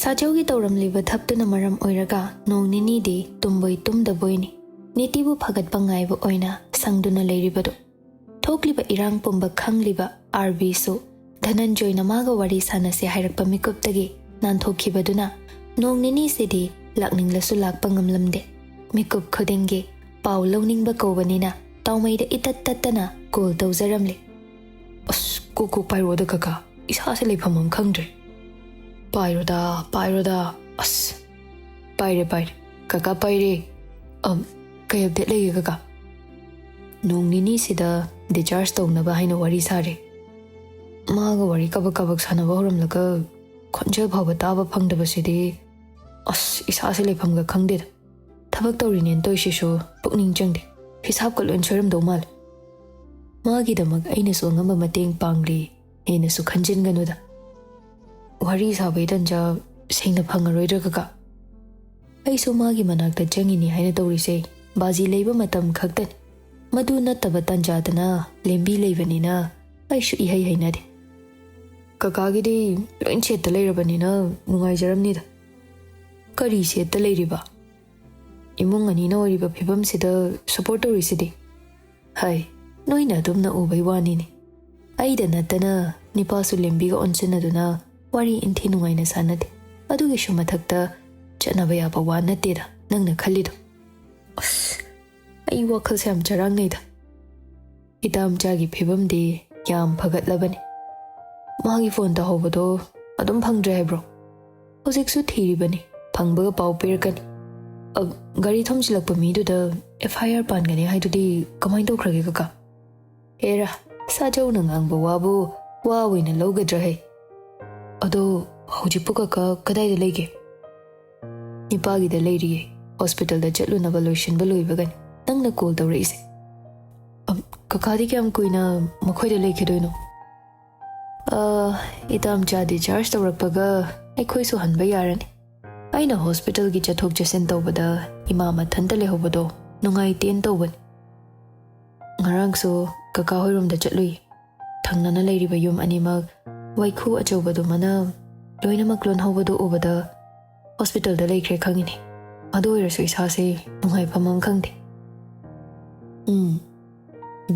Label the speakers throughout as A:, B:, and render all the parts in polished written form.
A: Sajaugi tauramliba thaptuna maram oiraga nong ninidi tumboi tumdaboini nitibu phagat pangaibu oina sangduna leiribadu thokliba irang pumba khangliba RB su Dhananjoy namaga wari sanase hairakpa mikuptagi nanthokibaduna nong nini sidi lakninglasu lakpa ngamlamde mikup khodingi pau lawningba kobanina tawmaida itat tattana kol tawzaramle as kuku pairoda kaka isa se leiphamam khangdre Pairoda as paire kaka paire kayabde lege kaka nong nini sida discharge tawnaba haina wari sare maga wari kabak sanaba horamlaga khonjel phaba taba phangdabasidi as isa se leiphamga khangde thabak tawrinen toishisu pukning changde hisab ka lon soram domal magi damak aina so ngamba mateng pangri hena su khanjin ganuda wari sabai danja sengna phangaroidra kaka aisu magi manakta changini haina tawrise baji leiba matam khaktan madu nattaba tanjadana lembi leibanina aisu ihai hainade kaka gidi loin cheta leirabanina nungai jaramnida kari cheta leiriba imung ani na oriba phibam sida support torisidi hai noina dumna ubai wani ni aida natana nipasu lembi ga onsinaduna wari inthi nungaina sanade adugi shumathakta chanaba yaba wana teda nangna khalido ai wakhal sam charang nei da itam jagi phibam de yam phagat labani magi phone ta hobado adum phangdre hai bro hojik su thiri bani phangba pau pirkani gari thomsilakpa mi du da FIR pan gani hai dudi kamai to khrage kaka era sajau nangang ba wabu wa wina logadra hai ado hojikpu kaka kadai da lege nipagi da leiri hospital da chatlu na valuation baloi bagani nangna call tawre ise kaka di kyam kuina makhoi da leke doino itam jadi charge tawrakpaga aikhoi su hanba yarani aina hospital gi chathok jasen tawbada imama thanta lehobado nungai ten tawbani ngarang so kaka hoirom da chatlui thangnana leiriba yum animak waikhu achobadu mana loina maklon hobadu obada hospital da leikre khangini adu irasu isa se nungai phamam khangde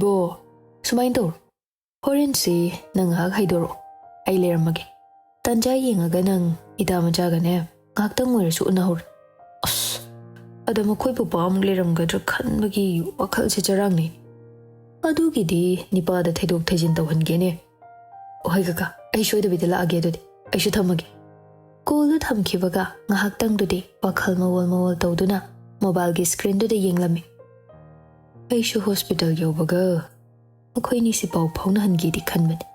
A: bo sumain tor horen se nang hak haidoro ai leramage tanja yengaga nang idama jagane ngaktang oirasu unahur as adama khoi pu pam leramgadra khanbagi wakhal se charangni adugidi nipada thedok thejin tawhangene ohai kaka ai shoida bidala age dodi ai shu thamage call du thamkhibaga ngahaktang dudi wakhal mawal tawduna mobile gi screen du de yenglami ai shu hospital yobaga akhoi ni si pau phauna hangi di khanbani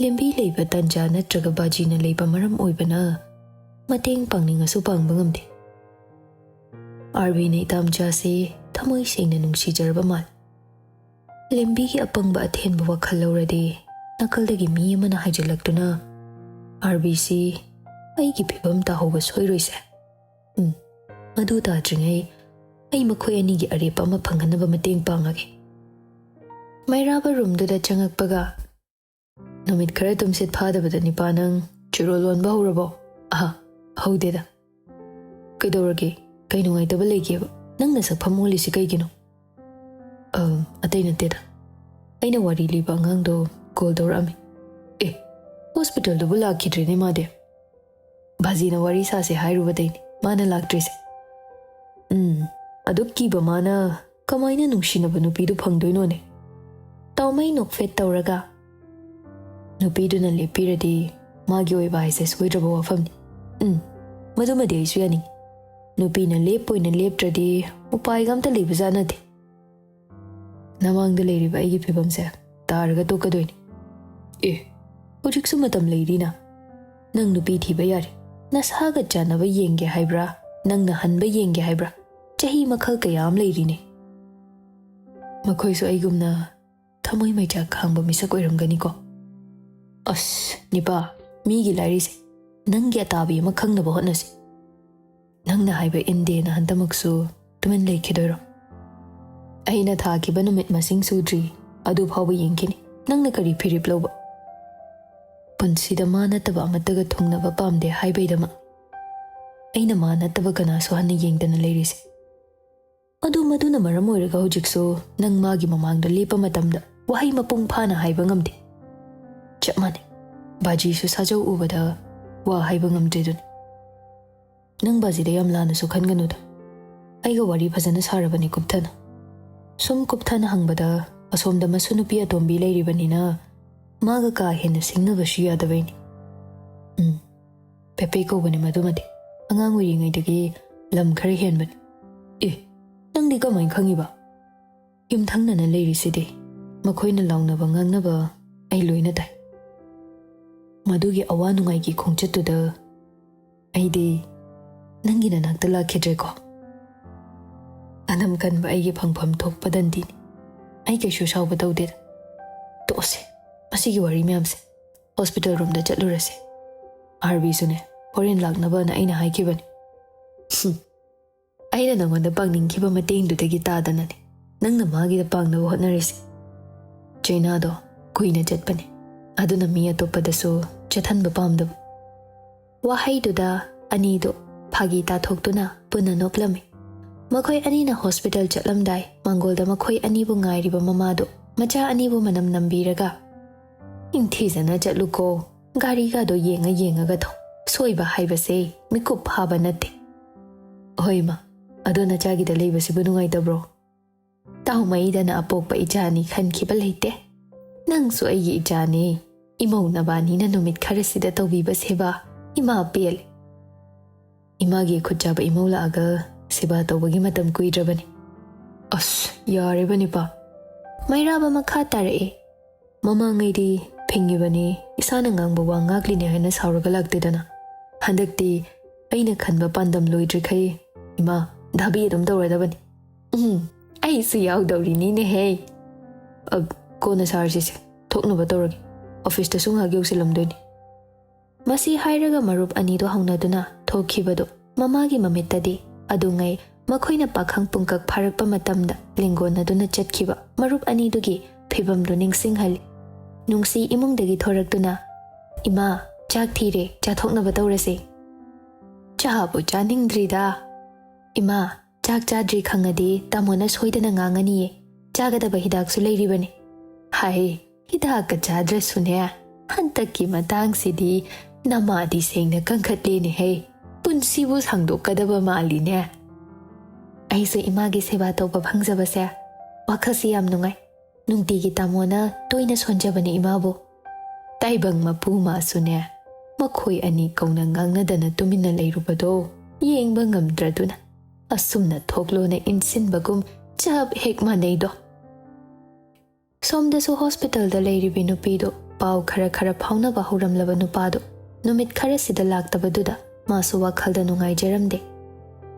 A: lembi leiba tanja natraga baji na leiba maram oibana mateng pangninga su pangba ngamde RB ne tamja se thamoi sengna nungsi jarba mal lembi gi apangba athenba wakhal lawrade nakaldagi mi amana hajalaktuna RBC ai gi phibam ta hoba soiroise madu ta dringai ai makhoi ani gi arepa ma phanghanaba mateng pangage mairaba room da changakpaga numit khara tumsit phadabada nipanang churolon ba horabo haudeda kaidorage kainungai taba legeba nangna sakpham molisi kaigino ataina teda aina wari liba ngangdo call dorami hospital do bula khidre ne made bazina wari sa se hairu badaini mana laktrise adukki ba mana kamaina nungshina ba nupi du phangdoino ne tawmai nok fet tawraga nupi du na lepiradi magi oi ba ise soidraba wafamni madumadi aisu yani nupi na lepoina leptradi upai gamta lebajana de namangda leiriba aigi phibamse taraga tokadoini hojiksu matam leirina nang nupi thiba yare nasaga chanaba yenge haibra nangna hanba yenge haibra chahi makhal kayam leirine makhoi su aigumna thamoi maicha khangba misak oiramgani ko as nipa mi gi lairise nangya tabi ma khangnaba hotnasi nangna haiba inde na hantamaksu tumen leikhidoiro aina thakiba numit masing sudri adu phawba yengkini nangna kari phirip loba punsida ma nataba amataga thungnaba pamde haibaidama ꯑꯩꯅ ꯃꯥ ꯅꯠꯇꯕ ꯀꯅꯥꯁꯨ ꯍꯟꯅ ꯌꯦꯡꯗꯅ ꯂꯩꯔꯤꯁꯦ ꯑꯗꯨ ꯃꯗꯨꯅ ꯃꯔꯝ ꯑꯣꯏꯔꯒ ꯍꯧꯖꯤꯛꯁꯨ ꯅꯪ ꯃꯥꯒꯤ ꯃꯃꯥꯡꯗ ꯂꯦꯞꯄ ꯃꯇꯝꯗ ꯋꯥꯍꯩ ꯃꯄꯨꯡ ꯐꯥꯅ ꯍꯥꯏꯕ ꯉꯝꯗꯦ ꯆꯞ ꯃꯥꯟꯅꯩ ꯕꯥꯖꯤꯁꯨ ꯁꯥꯖꯧ ꯎꯕꯗ ꯋꯥ ꯍꯥꯏꯕ ꯉꯝꯗ꯭ꯔꯤꯗꯨꯅꯤ ꯅꯪ ꯕꯥꯖꯤꯗ ꯌꯥꯝ ꯂꯥꯟꯅꯁꯨ ꯈꯟꯒꯅꯨꯗ ꯑꯩꯒ ꯋꯥꯔꯤ ꯐꯖꯅ ꯁꯥꯔꯕꯅꯤ ꯀꯨꯞꯊꯅ ꯁꯨꯝ ꯀꯨꯞꯊꯅ ꯍꯪꯕꯗ ꯑꯁꯣꯝꯗ ꯃꯁꯨ ꯅꯨꯄꯤ ꯑꯇꯣꯝꯕꯤ ꯂꯩꯔꯤꯕꯅꯤꯅ ꯃꯥꯒ ꯀꯥ ꯍꯦꯟꯅ ꯁꯤꯡꯅꯕꯁꯨ ꯌꯥꯗꯕꯩꯅꯤ ꯄꯦꯄꯦ ꯀꯧꯕꯅꯤ ꯃꯗꯨꯃꯗꯤ ꯑꯉꯥꯡ ꯑꯣꯏꯔꯤꯉꯩꯗꯒꯤ ꯂꯝ ꯈꯔ ꯍꯦꯟꯕꯅꯤ ꯅꯪꯗꯤ ꯀꯃꯥꯏꯅ ꯈꯪꯉꯤꯕ ꯌꯨꯝꯊꯪꯅꯅ ꯂꯩꯔꯤꯁꯤꯗꯤ ꯃꯈꯣꯏꯅ ꯂꯥꯎꯅꯕ ꯉꯥꯡꯅꯕ ꯑꯩ ꯂꯣꯏꯅ ꯇꯥꯏ ꯃꯗꯨꯒꯤ ꯑꯋꯥ ꯅꯨꯡꯉꯥꯏꯒꯤ ꯈꯣꯡꯆꯠꯇꯨꯗ ꯑꯩꯗꯤ ꯅꯪꯒꯤ ꯅꯅꯥꯛꯇ ꯂꯥꯛꯈꯤꯗ꯭ꯔꯦꯀꯣ ꯑꯅꯝ ꯀꯟꯕ ꯑꯩꯒꯤ ꯐꯪꯐꯝ ꯊꯣꯛꯄ ꯗꯟꯗꯤꯅꯤ ꯑꯩ ꯀꯩꯁꯨ ꯁꯥꯎꯕ ꯇꯧꯗꯦꯗ ꯇꯣꯛꯑꯁꯦ ꯃꯁꯤꯒꯤ ꯋꯥꯔꯤ ꯃꯌꯥꯝꯁꯦ ꯍꯣꯁꯄꯤꯇꯥꯜ ꯔꯣꯝꯗ ꯆꯠꯂꯨꯔꯁꯦ ꯑꯥꯔꯕꯤꯁꯨꯅꯦ ꯍꯣꯔꯦꯟ ꯂꯥꯛꯅꯕꯅ ꯑꯩꯅ ꯍꯥꯏꯈꯤꯕꯅꯤ ꯑꯩꯅ ꯅꯉꯣꯟꯗ ꯄꯥꯡꯅꯤꯡꯈꯤꯕ ꯃꯇꯦꯡꯗꯨꯗꯒꯤ ꯇꯥꯗꯅꯅꯦ ꯅꯪꯅ ꯃꯥꯒꯤꯗ ꯄꯥꯡꯅꯕ ꯍꯣꯠꯅꯔꯤꯁꯦ ꯆꯩꯅꯥꯗꯣ ꯀꯨꯏꯅ ꯆꯠꯄꯅꯦ ꯑꯗꯨꯅ ꯃꯤ ꯑꯇꯣꯞꯄꯗꯁꯨ ꯆꯠꯍꯟꯕ ꯄꯥꯝꯗꯕ ꯋꯥꯍꯩꯗꯨꯗ ꯑꯅꯤꯗꯣ ꯐꯥꯒꯤ ꯇꯥꯊꯣꯛꯇꯨꯅ ꯄꯨꯟꯅ ꯅꯣꯛꯂꯝꯃꯤ ꯃꯈꯣꯏ ꯑꯅꯤꯅ ꯍꯣꯁꯄꯤꯇꯥꯜ ꯆꯠꯂꯝꯗꯥꯏ ꯃꯥꯡꯒꯣꯜꯗ ꯃꯈꯣꯏ ꯑꯅꯤꯕꯨ ꯉꯥꯏꯔꯤꯕ ꯃꯃꯥꯗꯣ ꯃꯆꯥ ꯑꯅꯤꯕꯨ ꯃꯅꯝ ꯅꯝꯕꯤꯔꯒ ꯅꯤꯡꯊꯤꯖꯅ ꯆꯠꯂꯨꯀꯣ ꯒꯥꯔꯤꯒꯥꯗꯣ ꯌꯦꯡꯉꯒ ꯊꯧ ꯁꯣꯏꯕ ꯍꯥꯏꯕꯁꯦ ꯃꯤꯀꯨꯞ ꯐꯥꯕ ꯅꯠꯇꯦ ꯍꯣꯏ ꯃꯥ ꯑꯗꯣ ꯅꯆꯥꯒꯤꯗ ꯂꯩꯕꯁꯤꯕꯨ ꯅꯨꯡꯉꯥꯏꯇꯕ꯭ꯔꯣ ꯇꯥꯎꯃꯩꯗꯅ ꯑꯄꯣꯛꯄ ꯏꯆꯥꯅꯤ ꯈꯟꯈꯤꯕ ꯂꯩꯇꯦ ꯅꯪꯁꯨ ꯑꯩꯒꯤ ꯏꯆꯥꯅꯤ ꯏꯃꯧ ꯅꯕꯥꯅꯤꯅ ꯅꯨꯃꯤꯠ ꯈꯔꯁꯤꯗ ꯇꯧꯕꯤꯕ ꯁꯦꯕꯥ ꯏꯃꯥ ꯄꯦꯜꯂꯦ ꯏꯃꯥꯒꯤ ꯈꯨꯠ ꯆꯥꯕ ꯏꯃꯧ ꯂꯥꯛꯑꯒ ꯁꯦꯕꯥ ꯇꯧꯕꯒꯤ ꯃꯇꯝ ꯀꯨꯏꯗ꯭ꯔꯕꯅꯤ ꯑꯁ ꯌꯥꯔꯤꯕꯅꯤꯄꯥ ꯃꯩꯔꯥꯕ ꯃꯈꯥ ꯇꯥꯔꯛꯑꯦ ꯃꯃꯥꯡꯉꯩꯗꯤ ꯐꯤꯡꯉꯤꯕꯅꯤ ꯏꯁꯥꯅ ꯉꯥꯡꯕ ꯋꯥ ꯉꯥꯛꯂꯤꯅꯦ ꯍꯥꯏꯅ ꯁꯥꯎꯔꯒ ꯂꯥꯛꯇꯦꯗꯅ ꯍꯟꯗꯛꯇꯤ ꯑꯩꯅ ꯈꯟꯕ ꯄꯥꯟꯗꯝ ꯂꯣꯏꯗ꯭ꯔꯤꯈꯩ ꯏꯃꯥ ꯙꯥꯕꯤ ꯑꯗꯨꯝ ꯇꯧꯔꯗꯕꯅꯤ ꯑꯩꯁꯨ ꯌꯥꯎꯗꯧꯔꯤꯅꯤꯅꯦꯍꯦ ꯀꯣꯟꯅ ꯁꯥꯔꯁꯤꯁꯦ ꯊꯣꯛꯅꯕ ꯇꯧꯔꯒꯦ ꯑꯣꯐꯤꯁꯇꯁꯨ ꯉꯥꯏꯍꯥꯛ ꯌꯧꯁꯤꯜꯂꯝꯗꯣꯏꯅꯤ ꯃꯁꯤ ꯍꯥꯏꯔꯒ ꯃꯔꯨꯞ ꯑꯅꯤꯗꯣ ꯍꯧꯅꯗꯨꯅ ꯊꯣꯛꯈꯤꯕꯗꯣ ꯃꯃꯥꯒꯤ ꯃꯃꯤꯠꯇꯗꯤ ꯑꯗꯨꯉꯩ ꯃꯈꯣꯏꯅ ꯄꯥꯈꯪ ꯄꯨꯡꯀꯛ ꯐꯥꯔꯛꯄ ꯃꯇꯝꯗ ꯂꯦꯡꯒꯣꯟꯅꯗꯨꯅ ꯆꯠꯈꯤꯕ ꯃꯔꯨꯞ ꯑꯅꯤꯗꯨꯒꯤ ꯐꯤꯕꯝꯗꯨ ꯅꯤꯡꯁꯤꯡꯍꯜꯂꯤ ꯅꯨꯡꯁꯤ ꯏꯃꯨꯡꯗꯒꯤ ꯊꯣꯔꯛꯇꯨꯅ ꯏꯃꯥ ꯆꯥꯛ ꯊꯤꯔꯦ ꯆꯥꯊꯣꯛꯅꯕ ꯇꯧꯔꯁꯦ ꯆꯥꯕꯨ ꯆꯥꯅꯤꯡꯗ꯭ꯔꯤꯗ ꯏꯃꯥ ꯆꯥꯛ ꯆꯥꯗ꯭ꯔꯤ ꯈꯪꯉꯗꯤ ꯇꯥꯃꯣꯅ ꯁꯣꯏꯗꯅ ꯉꯥꯡꯉꯅꯤꯌꯦ ꯆꯥꯒꯗꯕ ꯍꯤꯗꯥꯛꯁꯨ ꯂꯩꯔꯤꯕꯅꯤ ꯍꯥꯏ ꯍꯤꯗꯥꯛꯀ ꯆꯥꯗ꯭ꯔꯁꯨꯅꯦ ꯍꯟꯇꯛꯀꯤ ꯃꯇꯥꯡꯁꯤꯗꯤ ꯅꯃꯥꯗꯤ ꯁꯦꯡꯅ ꯀꯟꯈꯠꯂꯦꯅꯦꯍꯦ ꯄꯨꯟꯁꯤꯕꯨ ꯁꯥꯡꯗꯣꯛꯀꯗꯕ ꯃꯥꯜꯂꯤꯅꯦ ꯑꯩꯁꯨ ꯏꯃꯥꯒꯤ ꯁꯦꯕꯥ ꯇꯧꯕ ꯐꯪꯖꯕꯁꯦ ꯋꯥꯈꯜꯁꯤ ꯌꯥꯝ ꯅꯨꯡꯉꯥꯏ ꯅꯨꯡꯇꯤꯒꯤ ꯇꯥꯃꯣꯅ ꯇꯣꯏꯅ ꯁꯣꯟꯖꯕꯅꯤ ꯏꯃꯥꯕꯨ ꯇꯥꯏꯕꯪ ꯃꯄꯨ ꯃꯥꯁꯨꯅꯦ ꯃꯈꯣꯏ ꯑꯅꯤ ꯀꯧꯅ ꯉꯥꯡꯅꯗꯅ ꯇꯨꯃꯤꯟꯅ ꯂꯩꯔꯨꯕꯗꯣ ꯌꯦꯡꯕ ꯉꯝꯗ꯭ꯔꯗꯨꯅ ꯑꯁꯨꯝꯅ ꯊꯣꯛꯂꯣꯅ ꯏꯟꯁꯤꯟꯕꯒꯨꯝ ꯆꯞ ꯍꯦꯛ ꯃꯥꯟꯅꯩꯗꯣ ꯁꯣꯝꯗꯁꯨ ꯍꯣꯁꯄꯤꯇꯥꯜꯗ ꯂꯩꯔꯤꯕꯤ ꯅꯨꯄꯤꯗꯣ ꯄꯥꯎ ꯈꯔ ꯐꯥꯎꯅꯕ ꯍꯧꯔꯝꯂꯕ ꯅꯨꯄꯥꯗꯣ ꯅꯨꯃꯤꯠ ꯈꯔꯁꯤꯗ ꯂꯥꯛꯇꯕꯗꯨꯗ ꯃꯥꯁꯨ ꯋꯥꯈꯜꯗ ꯅꯨꯡꯉꯥꯏꯖꯔꯝꯗꯦ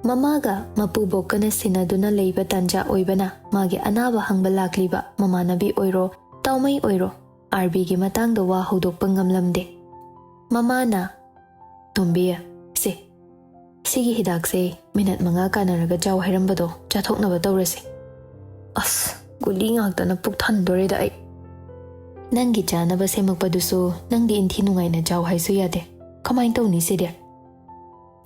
A: ꯃꯃꯥꯒ ꯃꯄꯨꯕꯣꯛꯀꯅ ꯁꯤꯟꯅꯗꯨꯅ ꯂꯩꯕ ꯇꯥꯟꯖꯥ ꯑꯣꯏꯕꯅ ꯃꯥꯒꯤ ꯑꯅꯥꯕ ꯍꯪꯕ ꯂꯥꯛꯂꯤꯕ ꯃꯃꯥꯟꯅꯕꯤ ꯑꯣꯏꯔꯣ ꯇꯥꯎꯃꯩ ꯑꯣꯏꯔꯣ ꯑꯥꯔꯕꯤꯒꯤ ꯃꯇꯥꯡꯗ ꯋꯥ ꯍꯧꯗꯣꯛꯄ ꯉꯝꯂꯝꯗꯦ ꯃꯃꯥꯅ ꯇꯣꯝꯕꯤ ꯁꯤꯒꯤ ꯍꯤꯗꯥꯛꯁꯦ ꯃꯤꯅꯠ 5 ꯀꯥꯟꯅꯔꯒ ꯆꯥꯎ ꯍꯥꯏꯔꯝꯕꯗꯣ ꯆꯥꯊꯣꯛꯅꯕ ꯇꯧꯔꯁꯦ ꯑꯁ ꯒꯨꯂꯤ ꯉꯥꯛꯇꯅ ꯄꯨꯛ ꯊꯟꯗꯣꯔꯦꯗ ꯑꯩ ꯅꯪꯒꯤ ꯆꯥꯅꯕ ꯁꯦꯝꯃꯛꯄꯗꯨꯁꯨ ꯅꯪꯗꯤ ꯏꯟꯊꯤ ꯅꯨꯡꯉꯥꯏꯅ ꯆꯥꯎ ꯍꯥꯏꯁꯨ ꯌꯥꯗꯦ ꯀꯃꯥꯏꯅ ꯇꯧꯅꯤ ꯁꯤꯗꯤ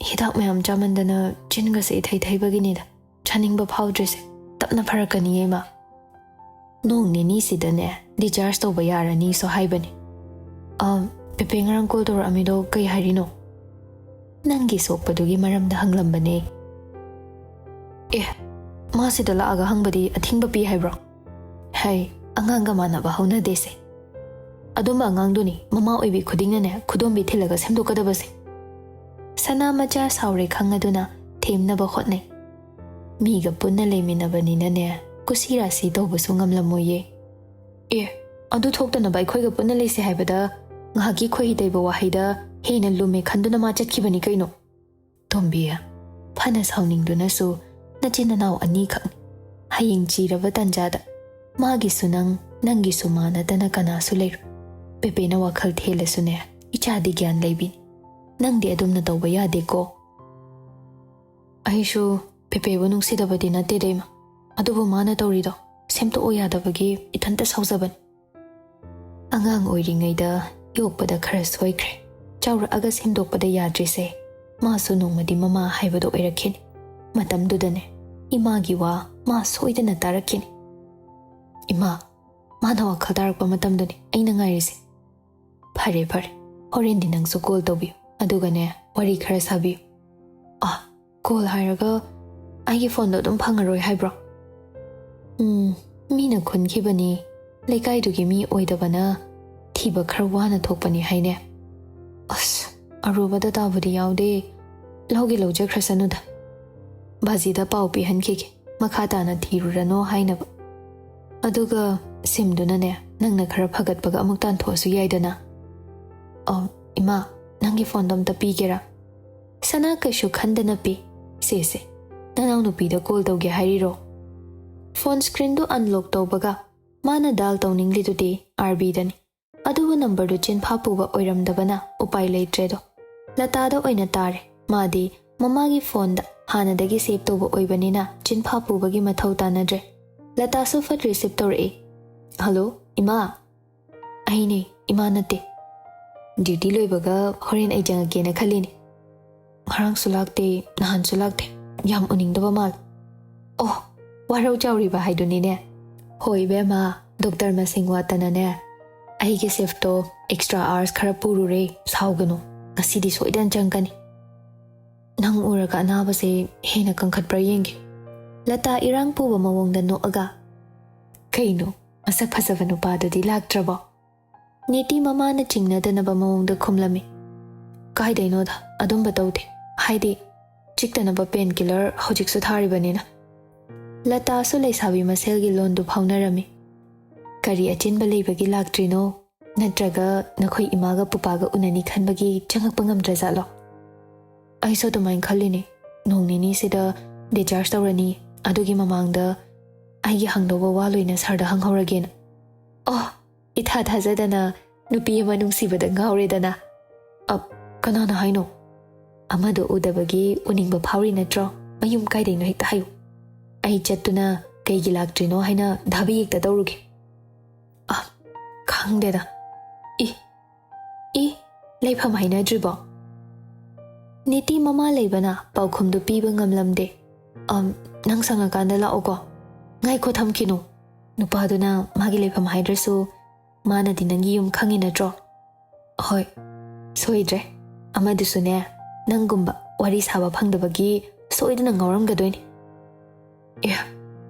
A: ꯍꯤꯗꯥꯛ ꯃꯌꯥꯝ ꯆꯥꯃꯟꯗꯅ ꯆꯤꯟꯒꯁꯦ ꯏꯊꯩ ꯊꯩꯕꯒꯤꯅꯤꯗ ꯆꯥꯅꯤꯡꯕ ꯐꯥꯎꯗ꯭ꯔꯤꯁꯦ ꯇꯞꯅ ꯐꯔꯛꯀꯅꯤꯌꯦ ꯃꯥ ꯅꯣꯡ ꯅꯤꯅꯤꯁꯤꯗꯅꯦ ꯗꯤꯆꯥꯔꯖ ꯇꯧꯕ ꯌꯥꯔꯅꯤꯁꯨ ꯍꯥꯏꯕꯅꯤ ꯄꯦꯄꯦ ꯉꯔꯥꯡ ꯀꯣꯜ ꯇꯧꯔꯛꯑꯝꯃꯤꯗꯣ ꯀꯩ ꯍꯥꯏꯔꯤꯅꯣ ꯅꯪꯒꯤ ꯁꯣꯛꯄꯗꯨꯒꯤ ꯃꯔꯝꯗ ꯍꯪꯂꯝꯕꯅꯦ ꯃꯥ ꯁꯤꯗ ꯂꯥꯛꯑꯒ ꯍꯪꯕꯗꯤ ꯑꯊꯤꯡꯕ ꯄꯤ ꯍꯥꯏꯕ꯭ꯔꯣ ꯍꯥꯏ ꯑꯉꯥꯡꯒ ꯃꯥꯟꯅꯕ ꯍꯧꯅꯗꯦꯁꯦ ꯑꯗꯨꯝꯕ ꯑꯉꯥꯡꯗꯨꯅꯤ ꯃꯃꯥ ꯑꯣꯏꯕꯤ ꯈꯨꯗꯤꯡꯅꯅꯦ ꯈꯨꯗꯣꯝꯕꯤ ꯊꯤꯜꯂꯒ ꯁꯦꯝꯗꯣꯛꯀꯗꯕꯁꯦ ꯁꯅꯥ ꯃꯆꯥ ꯁꯥꯎꯔꯦ ꯈꯪꯉꯗꯨꯅ ꯊꯦꯝꯅꯕ ꯍꯣꯠꯅꯩ ꯃꯤꯒ ꯄꯨꯟꯅ ꯂꯩꯃꯤꯟꯅꯕꯅꯤꯅꯅꯦ ꯀꯨꯁꯤ ꯔꯥꯁꯤ ꯇꯧꯕꯁꯨ ꯉꯝꯂꯝꯃꯣꯏꯌꯦ ꯑꯗꯨ ꯊꯣꯛꯇꯅꯕ ꯑꯩꯈꯣꯏꯒ ꯄꯨꯟꯅ ꯂꯩꯁꯦ ꯍꯥꯏꯕꯗ ꯉꯥꯏꯍꯥꯛꯀꯤ ꯈꯣꯏꯍꯤ ꯇꯩꯕ ꯋꯥꯍꯩꯗ ꯍꯦꯟꯅ ꯂꯨꯝꯃꯦ ꯈꯟꯗꯨꯅ ꯃꯥ ꯆꯠꯈꯤꯕꯅꯤ ꯀꯩꯅꯣ ꯇꯣꯝꯕꯤ ꯐꯅ ꯁꯥꯎꯅꯤꯡꯗꯨꯅꯁꯨ ꯅꯆꯤꯟ ꯅꯅꯥꯎ ꯑꯅꯤꯈꯛꯅꯤ ꯍꯌꯦꯡ ꯆꯤꯔꯕ ꯇꯥꯟꯖꯥꯗ ꯃꯥꯒꯤꯁꯨ ꯅꯪꯒꯤꯁꯨ ꯃꯥꯟꯅꯗꯅ ꯀꯅꯥꯁꯨ ꯂꯩꯔꯣ ꯄꯦꯄꯦꯅ ꯋꯥꯈꯜ ꯊꯦꯜꯂꯁꯨꯅꯦ ꯏꯆꯥꯗꯤ ꯒ꯭ꯌꯥꯟ ꯂꯩꯕꯤꯅꯤ ꯅꯪꯗꯤ ꯑꯗꯨꯝꯅ ꯇꯧꯕ ꯌꯥꯗꯦꯀꯣ ꯑꯩꯁꯨ ꯄꯦꯄꯦꯕꯨ ꯅꯨꯡꯁꯤꯗꯕꯗꯤ ꯅꯠꯇꯦꯗ ꯏꯃꯥ ꯑꯗꯨꯕꯨ ꯃꯥꯅ ꯇꯧꯔꯤꯗꯣ ꯁꯦꯝꯗꯣꯛꯑꯣ ꯌꯥꯗꯕꯒꯤ ꯏꯊꯟꯇ ꯁꯥꯎꯖꯕꯅꯤ ꯑꯉꯥꯡ ꯑꯣꯏꯔꯤꯉꯩꯗ ꯌꯣꯛꯄꯗ ꯈꯔ ꯁꯣꯏꯈ꯭ꯔꯦ ꯆꯥꯎꯔꯛꯑꯒ ꯁꯦꯝꯗꯣꯛꯄꯗ ꯌꯥꯗ꯭ꯔꯤꯁꯦ masu nongmadi mama haibado oirakhini matamdudane imagi wa ma soidana tarakhini ima mana wakhal tarakpa matamduni aina ngairisi phare phare horendi nangsu call tobiyo adugane wari khara sabiyo call hairaga aigi phone do dum phangaroi haibro mina khunkhibani lekai dugi mi oidabana thiba khara wana thokpani haine arubada tabudi yaude laugi lauja khrasanuda bazida pau pi hankhige makhata na thirurano hainaba aduga simduna ne nangna khara phagatpaga amuk tan thosu yaidana ima nangi phone dam ta pigera sana kaishu khandana pi se nanau nupi da call tawge hairiro phone screen do unlock tawbaga mana dal tawningli dudi RB dani aduwa number do chin phapuba oiramdabana upai leitredo lata da oina tare madi mamagi phone da hanadagi save tawba oibanina chin phapubagi mathau tanadre lata su fat receive tawre hello ima aine ima nate duty loibaga horen ai jangage na khalini harang sulakte nahan sulakte yam uningdaba mal warau chawri ba haiduni ne hoi be ma doctor ma singwa tanane ai ge safety extra hours khara puru re sauganu ngasidi soidan jangkani nang uraga na ba se hena kangkhat pra yengi lata irang pu ba mawong da no aga kaino asak phasavanu pa do di laktrabo niti mama na chingna da na ba mawong da khumlami kai daino da adum ba tawde haidi chikta na ba painkiller hojik su thari banina lata su leisabi masel gi lon du phaunarami kari achin ba leibagi laktrino natraga nakhoi imaga pupaga unani khanbagi changak pangam drazalo ai so domain khalini nongnini sida discharge tawrani adugi mamangda ai gi hangdoba waloina sarda hanghoragena itha thajadana nupi ma nungsibada ngawredana kanana haino amado udabagi uningba phawri natro mayum kaidaino hekta hayu ai chattuna kaigi laktrino haina dhabi ekta tawruge khangdeda leifam haina dribo niti mama leibana paukhumdu piba ngamlamde nang sanga kanda la oko ngai ko thamkinu nupaduna magi leifam haidrasu mana dinangi yum khangi natro hoi soidre amadusune nangumba wari saba phangdabagi soidana ngawramgadoini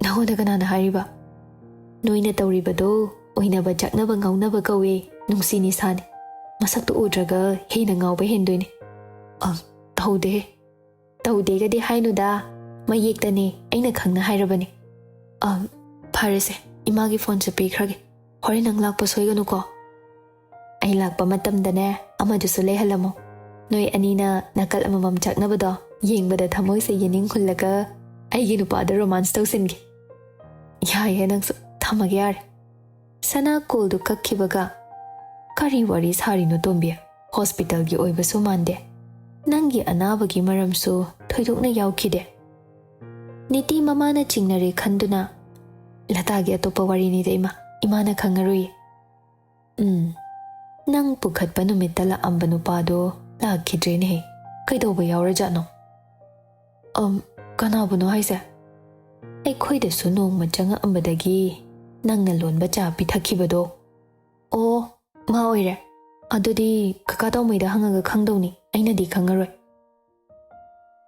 A: nahoda kanana hariba noina tawribado oinaba jaknaba ngawnaba kawe nungsini sani masaktu udraga hena ngawba hendoini tawde gadi hainuda mayektani aina khangna hairabani pharese imagi phone se pikrage hore nang lakpa soiganu ko ai lakpa matamdane amadusu lehalamo noi anina nakal amamam jaknabado yengbada thamoi se yening khullaga aigi nupada romance tawsingi yaye nang thamage yare sana call du kakhibaga kari wari sari no tombia hospital gi oibasu mande nangi anabagi maramsu thoidokna yaukhide niti mama na chingnare khanduna lata gi atopa wari ni deima imana khangarui nang pukhat panumitala ambanu pado la khidrene he kaidoba yaura jano kanabuno haise ai khoida su nongma changa ambadagi nangna lonba cha pithakibado ma oire adudi kaka tawmaida hangaga khangdawni aina di khangaroi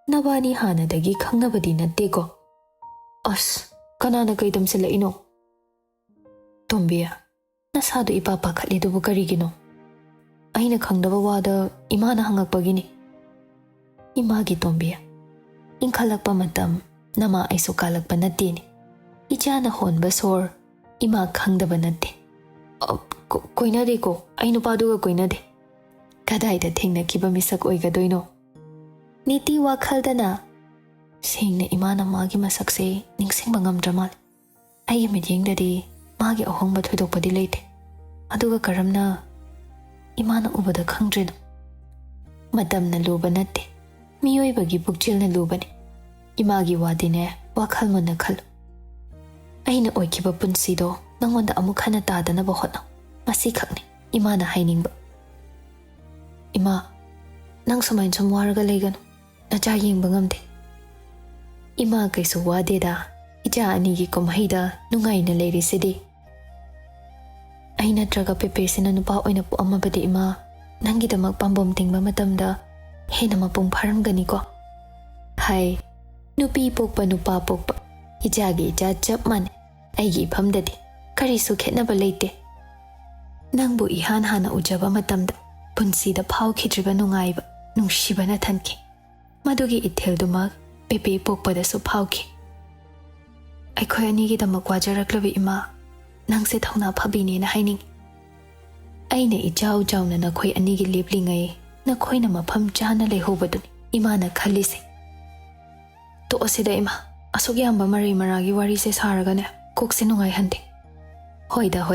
A: nabani hanadagi khangnabadi natteko kanana kai tamsila ino tombia nasadu ipapa khatli dubu karigino aina khangdaba wada imana hangakpagini imagi tombia inkhalakpa matam nama aiso kalakpa natteni ichana honba sor ima khangdaba natte koinade ko ainu paduga koinade kadaida thengna kiba misak oigadoino niti wakhalda sengna imana magi masakse ningsingba ngamdramal ai midyengdadi magi ahongba thoidokpadi leite aduga karamna imana ubada khangdrino matamna luba natte miyoibagi pukchilna lubani imagi wadine wakhal mona khal aina oikiba punsido nangonda amuk hana tadanaba hotna masi khakni imana hainingba ima nang sumain sum waraga leiganu nacha yengba ngamde. Ima kaisu wadeda icha anigi kumhaida nungaina leirisidi. Aina traga pepe sina nupa oina pu amabadi ima nangidamak pambom tingba matamda hena mapung pharamgani ko. Hai nupi pokpa nupa pokpa ichagi icha chap mane aigi phamdadi karisu khetnaba leite. Nangbu ihan hana ujaba matamda punsida phawkhidriba nungaiba nungshibana thanki. Madugi ithel pepe pokpadasu phawki. Aikhoi anigidamak wajaraklabi ima nangse thauna phabini na haining. Aina ichau chauna nakhoi anigi leplingai nakhoina mafam chana leihobaduni imana khalise. To asida ima asuk yamba mari maragi wari se saragane kokse nungai hande. Hoida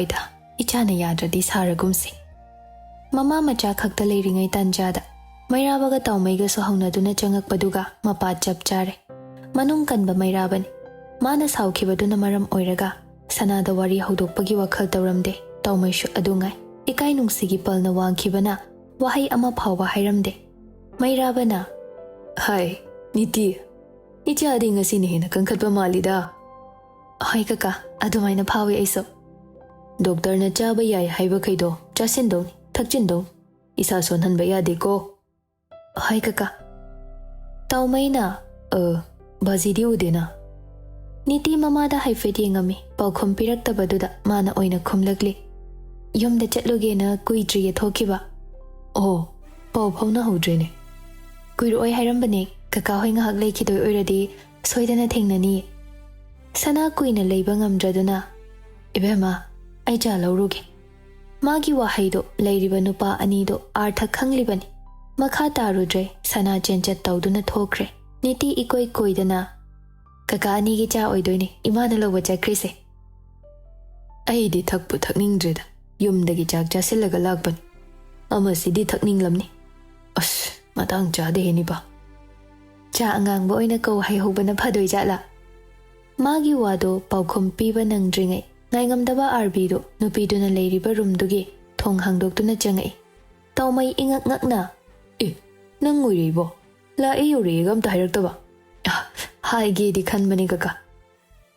A: ichana yadradi saragumsi. Mama macha khakta leiringai tanjada mairabaga taumaiga so haunaduna changakpaduga mapa chap chare. Manung kanba mairabani mana saukhibaduna maram oiraga sanada wari haudokpagi wakhal tawramde taumaishu adungai. Ikai nungsigi palna wangkhibana wahai ama phawba hairamde. Mairabana hai niti icha adi ngasi ni hena kankhatba malida. Hai kaka adumaina phawi aiso. Doctor na chaba yai haiba khaido chasin do thakchin do isa sonhan ba yade ko. Hai kaka taumaina bazidi udena. Niti mama da haifeti ngami paukhom piraktabaduda mana oina khumlakli. Yumda chatluge na kuidri yathokiba. Oh pau phawna hodrene. Kuiroi hairambane kaka hoi ngahak lekhidoi oiradi soidana thengnani. Sana kuina leiba ngamdraduna ibema aija lauruge. Magi wahaido leiriba nupa anido artha khanglibani. Makha tarudre sana chenchat tawduna thokre. Niti ikoi koidana kaka anigi cha oidoine imana loba chakrise. Aidi thakpu thakningdreda yumdagi chak chasilaga lakbani. Amasidi thakninglamni. As matang chade heni ba. Cha angangba oina kau haihobana phadoi jatla. Magi wado paukhom piba nangdringai ngaingamdaba arbido nupiduna leiriba rumdugi thong hangdoktuna changai. Taumai ingak ngakna nang ngoiribo la eyurigam tahiraktaba. Haigi di khanbani kaka.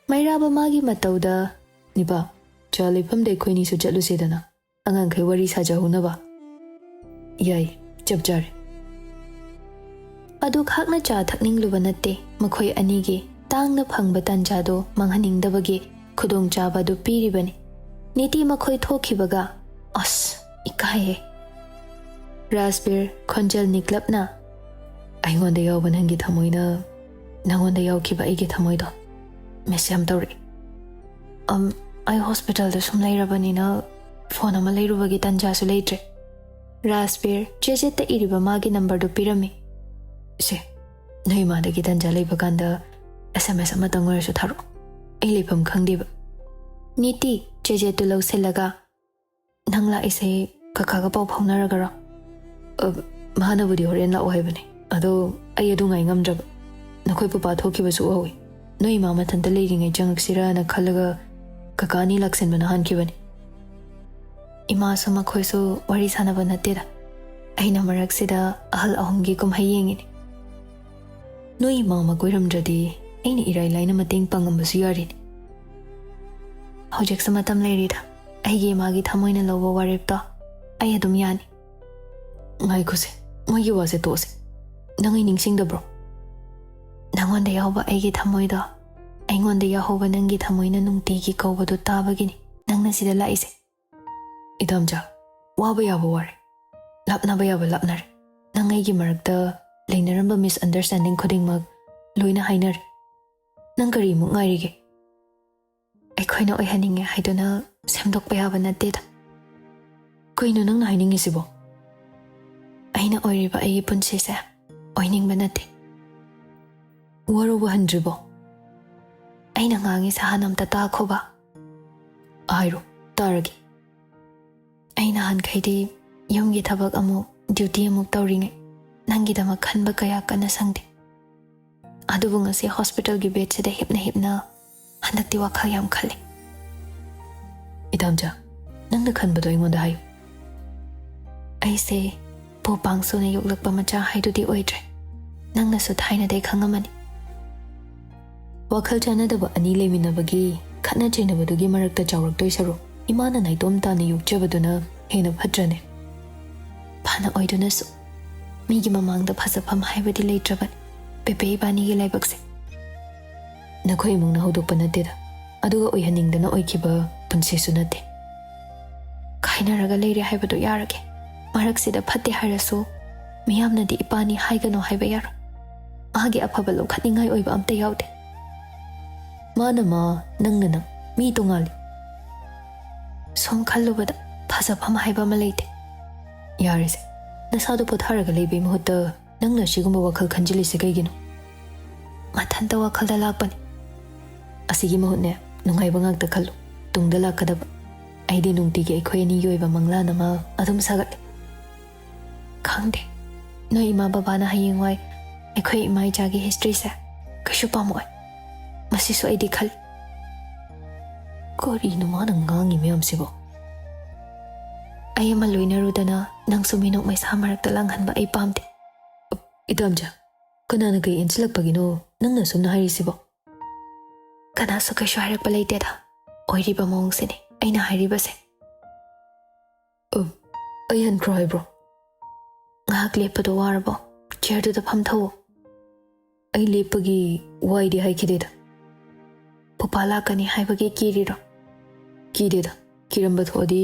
A: Mairaba magi matauda niba chalifam de khoini su chatlu sedana angang khai wari sajahunaba. Yai chapjare. Adu khakna cha thakningluba natte makhoi anigi tangna phangba tanjado manghaningdabagi khudong chaba du piribani. Niti makhoi thokhibaga as ikaye. Raspir khonjal niklapna aingonda yawba nangi thamoina nangonda yawkhiba aigi thamoido mesyam tawri. Ai hospital da sum leirabanina phone ama leirubagi tanja su leitre. Raspir chejeta iriba magi number do pirami. Se noi ma da gi tanja leiba kanda SMS ama tangor su tharo. Ai leifam khangdiba. Niti chejetu lauselaga nangla ise kaka ga pau phaunaragara. Mahana budi horen la ohaibani. Ado ai adu ngai ngamdraba. Nakhoi papa thokibasu owi. Noi ma mathanta leiringai jangaksira na khalaga kakani laksen bana hankibani. Ima su makhoi su wari sanaba nateda. Aina maraksida ahal ahumgi kumhai yengini. Noi ma magoiramdradi aina irai laina mating pangambasu yarini. Hojek samatam leirida. Aigi magi thamoina lobo waripta. Ai adum yani. Ngai khuse moigi wase tose. Nangai ningsingdabro. Nangonda yawba aigi thamoida aingonda yahoba nangi thamoina nungtigi kaubadu tabagini nangna sida laise. Idamja waba yaba ware lapnaba yaba lapnare. Nangaigi marakta leinaramba misunderstanding khudingmak loina hainare. Nang kari muk ngairige. Aikhoina oihaninge haiduna semdokpa yaba nateda. Koino nangna hainingisibo. Aina oiriba aigi punsise oiningba nate. Waruba handribo. Aina ngangi sahanam tata khoba. Airo taragi. Aina han khaidi yumgi thabak amuk duty amuk tawringai nangi dama khanba kaya kana sangde. Adubu ngasi hospital gi bed sida hipna handakti WakhaL yam khale. Idamja nangna khanbado ingonda hayu. Aise po pangso na yuklakpa macha haidudi oidre. ꯅꯪꯅꯁꯨ ꯊꯥꯏꯅꯗꯩ ꯈꯪꯉꯝꯃꯅꯤ ꯋꯥꯈꯜ ꯆꯥꯟꯅꯗꯕ ꯑꯅꯤ ꯂꯩꯃꯤꯟꯅꯕꯒꯤ ꯈꯠꯅ ꯆꯩꯅꯕꯗꯨꯒꯤ ꯃꯔꯛꯇ ꯆꯥꯎꯔꯛꯇꯣꯏ ꯁꯔꯨꯛ ꯏꯃꯥꯅ ꯅꯥꯏꯇꯣꯝ ꯇꯥꯅ ꯌꯣꯛꯆꯕꯗꯨꯅ ꯍꯦꯟꯅ ꯐꯠꯇ꯭ꯔꯅꯦ ꯐꯅ ꯑꯣꯏꯗꯨꯅꯁꯨ ꯃꯤꯒꯤ ꯃꯃꯥꯡꯗ ꯐꯖꯐꯝ ꯍꯥꯏꯕꯗꯤ ꯂꯩꯇ꯭ꯔꯕꯅꯤ ꯄꯦꯄꯦ ꯏꯕꯥꯅꯤꯒꯤ ꯂꯥꯏꯕꯛꯁꯦ ꯅꯈꯣꯏ ꯏꯃꯨꯡꯅ ꯍꯧꯗꯣꯛꯄ ꯅꯠꯇꯦꯗ ꯑꯗꯨꯒ ꯑꯣꯏꯍꯟꯅꯤꯡꯗꯅ ꯑꯣꯏꯈꯤꯕ ꯄꯨꯟꯁꯤꯁꯨ ꯅꯠꯇꯦ ꯈꯥꯏꯅꯔꯒ ꯂꯩꯔꯦ ꯍꯥꯏꯕꯗꯣ ꯌꯥꯔꯒꯦ ꯃꯔꯛꯁꯤꯗ ꯐꯠꯇꯦ ꯍꯥꯏꯔꯁꯨ ꯃꯤꯌꯥꯝꯅꯗꯤ ꯏꯄꯥꯅꯤ ꯍꯥꯏꯒꯅꯣ ꯍꯥꯏꯕ ꯌꯥꯔꯣꯏ ꯃꯥꯒꯤ ꯑꯐꯕ ꯂꯧꯈꯠꯅꯤꯡꯉꯥꯏ ꯑꯣꯏꯕ ꯑꯝꯇ ꯌꯥꯎꯗꯦ ꯃꯥꯅ ꯃꯥ ꯅꯪꯅ ꯅꯪ ꯃꯤ ꯇꯣꯉꯥꯜꯂꯤ ꯁꯨꯝ ꯈꯜꯂꯨꯕꯗ ꯐꯖꯐꯝ ꯍꯥꯏꯕ ꯑꯃ ꯂꯩꯇꯦ ꯌꯥꯔꯤꯁꯦ ꯅꯁꯥꯗꯣ ꯄꯣꯊꯥꯔꯒ ꯂꯩꯕꯩ ꯃꯍꯨꯠꯇ ꯅꯪꯅ ꯁꯤꯒꯨꯝꯕ ꯋꯥꯈꯜ ꯈꯟꯖꯤꯜꯂꯤꯁꯦ ꯀꯩꯒꯤꯅꯣ ꯃꯊꯟꯇ ꯋꯥꯈꯜꯗ ꯂꯥꯛꯄꯅꯤ ꯑꯁꯤꯒꯤ ꯃꯍꯨꯠꯅꯦ ꯅꯨꯡꯉꯥꯏꯕ ꯉꯥꯛꯇ ꯈꯜꯂꯨ ꯇꯨꯡꯗ ꯂꯥꯛꯀꯗꯕ ꯑꯩꯗꯤ ꯅꯨꯡꯇꯤꯒꯤ ꯑꯩꯈꯣꯏ ꯑꯅꯤꯒꯤ ꯑꯣꯏꯕ ꯃꯪꯂꯥꯟ ꯑꯃ ꯑꯗꯨꯝ ꯁꯥꯒꯠꯂꯤ ꯈꯪꯗꯦ ꯅꯣꯏ ꯏꯃꯥ ꯕꯕꯥꯅ ꯍꯌꯦꯡꯋꯥꯏ ꯑꯩꯈꯣꯏ ꯏꯃꯥ ꯏꯆꯥꯒꯤ ꯍꯤꯁꯇ꯭ꯔꯤꯁꯦ ꯀꯩꯁꯨ ꯄꯥꯝꯃꯛꯑꯣꯏ ꯃꯁꯤꯁꯨ ꯑꯩꯗꯤ ꯈꯜꯂꯤ ꯀꯔꯤꯅꯣ ꯃꯥꯅ ꯉꯥꯡꯉꯤ ꯃꯌꯥꯝꯁꯤꯕꯣ ꯑꯩ ꯑꯃ ꯂꯣꯏꯅꯔꯨꯗꯅ ꯅꯪꯁꯨ ꯃꯤꯅꯣꯛ ꯃꯩꯁꯥ ꯃꯔꯛꯇ ꯂꯥꯡꯍꯟꯕ ꯑꯩ ꯄꯥꯝꯗꯦ ꯏꯇꯥꯝꯆꯥ ꯀꯅꯥꯅ ꯀꯩ ꯏꯟꯁꯤꯜꯂꯛꯄꯒꯤꯅꯣ ꯅꯪꯅ ꯁꯨꯝꯅ ꯍꯥꯏꯔꯤꯁꯤꯕꯣ ꯀꯅꯥꯁꯨ ꯀꯩꯁꯨ ꯍꯥꯏꯔꯛꯄ ꯂꯩꯇꯦꯗ ꯑꯣꯏꯔꯤꯕ ꯃꯑꯣꯡꯁꯤꯅꯤ ꯑꯩꯅ ꯍꯥꯏꯔꯤꯕꯁꯦ ꯑꯩ ꯍꯟꯈ꯭ꯔꯣ ꯍꯥꯏꯕ꯭ꯔꯣ ꯉꯥꯏꯍꯥꯛ ꯂꯦꯞꯄꯗꯣ ꯋꯥꯔꯕꯣ ꯆꯤꯌꯔꯗꯨꯗ ꯐꯝꯊꯧꯑꯣ ꯑꯩ ꯂꯦꯞꯄꯒꯤ ꯋꯥꯏꯗꯤ ꯍꯥꯏꯈꯤꯗꯦꯗ ꯄꯨꯄꯥ ꯂꯥꯛꯀꯅꯤ ꯍꯥꯏꯕꯒꯤ ꯀꯤꯔꯤꯔꯣ ꯀꯤꯗꯦꯗ ꯀꯤꯔꯝꯕ ꯊꯣꯛꯑꯗꯤ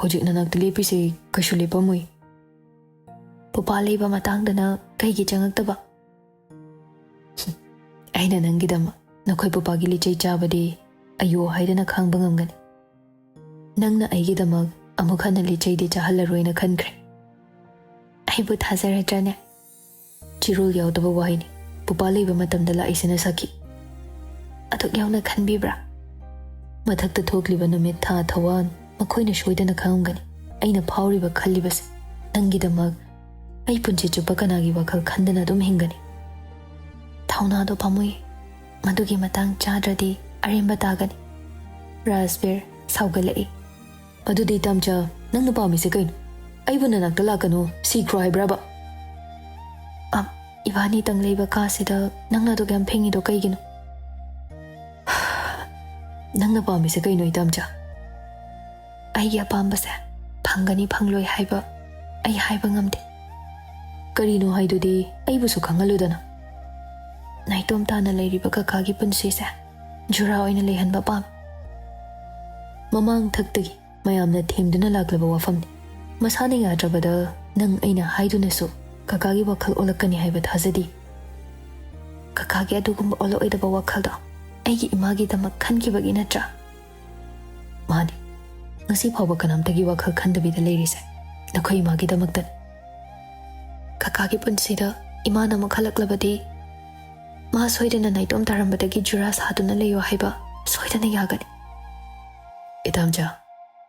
A: ꯍꯧꯖꯤꯛ ꯅꯅꯥꯛꯇ ꯂꯦꯞꯄꯤꯁꯦ ꯀꯩꯁꯨ ꯂꯦꯞꯄꯝꯃꯣꯏ ꯄꯨꯄꯥ ꯂꯩꯕ ꯃꯇꯥꯡꯗꯅ ꯀꯩꯒꯤ ꯆꯪꯉꯛꯇꯕ ꯑꯩꯅ ꯅꯪꯒꯤꯗꯃꯛ ꯅꯈꯣꯏ ꯄꯨꯄꯥꯒꯤ ꯂꯤꯆꯩ ꯆꯥꯕꯗꯤ ꯑꯌꯣ ꯍꯥꯏꯗꯅ ꯈꯥꯡꯕ ꯉꯝꯒꯅꯤ ꯅꯪꯅ ꯑꯩꯒꯤꯗꯃꯛ ꯑꯃꯨꯛ ꯍꯟꯅ ꯂꯤꯆꯩꯗꯤ ꯆꯥꯍꯜꯂꯔꯣꯏꯅ ꯈꯟꯈ꯭ꯔꯦ ꯑꯩꯕꯨ ꯊꯥꯖꯔꯗ꯭ꯔꯅꯦ ꯆꯤꯔꯣꯜ ꯌꯥꯎꯗꯕ ꯋꯥꯍꯩꯅꯤ ꯄꯨꯄꯥ ꯂꯩꯕ ꯃꯇꯝꯗ ꯂꯥꯛꯏꯁꯤꯅ ꯁꯈꯤ ꯑꯗꯨꯛ ꯌꯥꯎꯅ ꯈꯟꯕꯤꯕ꯭ꯔꯥ ꯃꯊꯛꯇ ꯊꯣꯛꯂꯤꯕ ꯅꯨꯃꯤꯠ ꯊꯥ ꯊꯋꯥꯟ ꯃꯈꯣꯏꯅ ꯁꯣꯏꯗꯅ ꯈꯪꯉꯝꯒꯅꯤ ꯑꯩꯅ ꯐꯥꯎꯔꯤꯕ ꯈꯜꯂꯤꯕꯁꯦ ꯅꯪꯒꯤꯗꯃꯛ ꯑꯩ ꯄꯨꯟꯁꯤ ꯆꯨꯞꯄ ꯀꯅꯥꯒꯤ ꯋꯥꯈꯜ ꯈꯟꯗꯅ ꯑꯗꯨꯝ ꯍꯤꯡꯒꯅꯤ ꯊꯧꯅꯥꯗꯣ ꯄꯥꯝꯃꯨꯏ ꯃꯗꯨꯒꯤ ꯃꯇꯥꯡ ꯆꯥꯗ꯭ꯔꯗꯤ ꯑꯔꯦꯝꯕ ꯇꯥꯒꯅꯤ ꯔꯥꯖꯕꯤꯔ ꯁꯥꯎꯒꯠꯂꯛꯏ ꯑꯗꯨꯗꯤ ꯏꯇꯥꯝꯆꯥ ꯅꯪꯅ ꯄꯥꯝꯃꯤꯁꯦ ꯀꯩꯅꯣ ꯑꯩꯕꯨ ꯅꯅꯥꯛꯇ ꯂꯥꯛꯀꯅꯨ ꯁꯤꯈ꯭ꯔꯣ ꯍꯥꯏꯕ꯭ꯔꯕ ꯏꯕꯥꯅꯤꯇꯪ ꯂꯩꯕ ꯀꯥꯁꯤꯗ ꯅꯪꯅ ꯑꯗꯨꯛ ꯌꯥꯝ ꯐꯦꯡꯉꯤꯗꯣ ꯀꯩꯒꯤꯅꯣ ꯅꯪꯅ ꯄꯥꯝꯃꯤꯁꯦ ꯀꯩꯅꯣ ꯏꯇꯥꯝꯆꯥ ꯑꯩꯒꯤ ꯑꯄꯥꯝꯕꯁꯦ ꯐꯪꯒꯅꯤ ꯐꯪꯂꯣꯏ ꯍꯥꯏꯕ ꯑꯩ ꯍꯥꯏꯕ ꯉꯝꯗꯦ ꯀꯔꯤꯅꯣ ꯍꯥꯏꯗꯨꯗꯤ ꯑꯩꯕꯨꯁꯨ ꯈꯪꯍꯜꯂꯨꯗꯅ ꯅꯥꯏꯇꯣꯝ ꯇꯥꯅ ꯂꯩꯔꯤꯕ ꯀꯀꯥꯒꯤ ꯄꯨꯟꯁꯤꯁꯦ ꯖꯨꯔꯥ ꯑꯣꯏꯅ ꯂꯩꯍꯟꯕ ꯄꯥꯝꯃꯤ ꯃꯃꯥꯡ ꯊꯛꯇꯒꯤ ꯃꯌꯥꯝꯅ ꯊꯦꯝꯗꯨꯅ ꯂꯥꯛꯂꯕ ꯋꯥꯐꯝꯅꯤ ꯃꯁꯥꯅ ꯌꯥꯗ꯭ꯔꯕꯗ ꯅꯪ ꯑꯩꯅ ꯍꯥꯏꯗꯨꯅꯁꯨ ꯀꯀꯥꯒꯤ ꯋꯥꯈꯜ ꯑꯣꯜꯂꯛꯀꯅꯤ ꯍꯥꯏꯕ ꯊꯥꯖꯗꯦ ꯀꯀꯥꯒꯤ ꯑꯗꯨꯒꯨꯝꯕ ꯑꯣꯜꯂꯛꯑꯣꯏꯗꯕ ꯋꯥꯈꯜꯗꯣ ꯑꯩꯒꯤ ꯏꯃꯥꯒꯤꯗꯃꯛ ꯈꯟꯈꯤꯕꯒꯤ ꯅꯠꯇ꯭ꯔꯥ ꯃꯥꯅꯤ ꯉꯁꯤ ꯐꯥꯎꯕ ꯀꯅꯥꯝꯇꯒꯤ ꯋꯥꯈꯜ ꯈꯟꯗꯕꯤꯗ ꯂꯩꯔꯤꯁꯦ ꯅꯈꯣꯏ ꯏꯃꯥꯒꯤꯗꯃꯛꯇꯅꯤ ꯀꯀꯥꯒꯤ ꯄꯨꯟꯁꯤꯗ ꯏꯃꯥꯅ ꯑꯃꯨꯛ ꯍꯜꯂꯛꯂꯕꯗꯤ ꯃꯥ ꯁꯣꯏꯗꯅ ꯅꯥꯏꯇꯣꯝ ꯇꯥꯔꯝꯕꯗꯒꯤ ꯖꯨꯔꯥ ꯁꯥꯗꯨꯅ ꯂꯩꯌꯣ ꯍꯥꯏꯕ ꯁꯣꯏꯗꯅ ꯌꯥꯒꯅꯤ ꯏꯇꯥꯝꯆꯥ